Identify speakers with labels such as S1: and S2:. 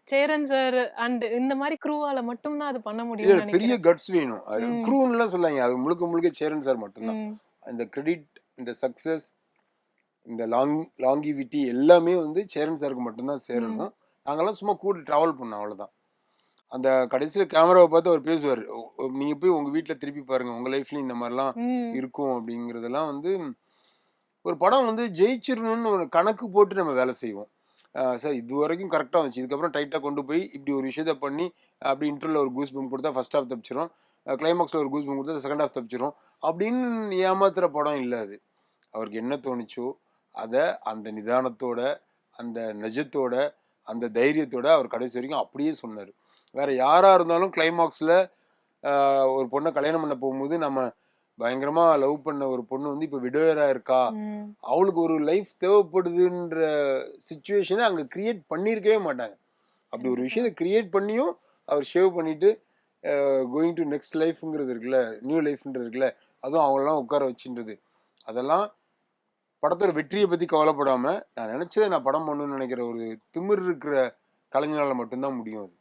S1: Cheran sir and இந்த மாதிரி க்ரூவால மட்டும் தான் அது பண்ண
S2: இல்ல
S1: முடியும்னு
S2: பெரிய
S1: நினைக்கிறேன்.
S2: கட்ஸ் வேணும்.
S1: ம்.
S2: க்ரூன்னுலாம் சொல்லாங்க. அது முழுக்க முழுக்க சேரன் சார் மட்டும்தான்.
S1: ம்.
S2: அந்த கிரெடிட், இந்த சக்சஸ், இந்த லாங்கிவிட்டி எல்லாமே வந்து சேரன் சாருக்கு மட்டும்தான்
S1: ம்.
S2: சேரணும். நாங்கெல்லாம் சும்மா கூட டிராவல் பண்ணோம் அவ்வளவுதான். அந்த கடைசியில கேமராவை பார்த்து அவர் பேசுவார். நீங்க போய் உங்க வீட்டுல திருப்பி பாருங்க. உங்க லைஃப்லயும் இந்த மாதிரிலாம்
S1: ம்.
S2: இருக்கும் அப்படிங்கறதெல்லாம் வந்து ஒரு படம் வந்து ஜெயிச்சிரணும்னு ஒரு கணக்கு போட்டு நம்ம வேலை செய்வோம். சார் இது வரைக்கும் கரெக்டாக வந்துச்சு. இதுக்கப்புறம் டைட்டாக கொண்டு போய் இப்படி ஒரு விஷயத்த பண்ணி அப்படி இன்டர்வலில் ஒரு கூஸ் பம்ப் கொடுத்தா ஃபர்ஸ்ட் ஹாஃப் தப்பிச்சிரும். கிளைமாக்ஸில் ஒரு கூஸ் பம்ப் கொடுத்தா செகண்ட் ஹாஃப் தப்பிச்சிரும். அப்படின்னு ஏமாத்துற படம் இல்லை அது. அவருக்கு என்ன தோணுச்சோ அதை அந்த நிதானத்தோட, அந்த நிஜத்தோட, அந்த தைரியத்தோட அவர் கடைசி வரைக்கும் அப்படியே சொன்னார். வேற யாரா இருந்தாலும் கிளைமாக்ஸில் ஒரு பொண்ணை கல்யாணம் பண்ண போகும்போது நம்ம பயங்கரமா லவ் பண்ண ஒரு பொண்ணு வந்து இப்ப விடோயரா இருக்கா,
S1: ம்.
S2: அவளுக்கு ஒரு லைஃப் தேவைப்படுதுன்ற சுச்சுவேஷனை அங்க கிரியேட் பண்ணியிருக்கவே மாட்டாங்க. அப்படி ஒரு
S1: கண்டிப்பா.
S2: விஷயத்தை கிரியேட் பண்ணியும் அவர் ஷேவ் பண்ணிட்டு கோயிங் டு நெக்ஸ்ட் லைஃப்ங்கிறது இருக்குல்ல, நியூ லைஃப்ன்றது இருக்குல்ல, அதுவும் அவங்களெல்லாம் உட்கார வச்சுன்றது, அதெல்லாம் படத்தோட வெற்றியை பத்தி கவலைப்படாம நான் நினைச்சதை நான் படம் பண்ணணும்னு நினைக்கிற ஒரு திமிர் இருக்கிற கலைஞரால மட்டும்தான் முடியும் அது.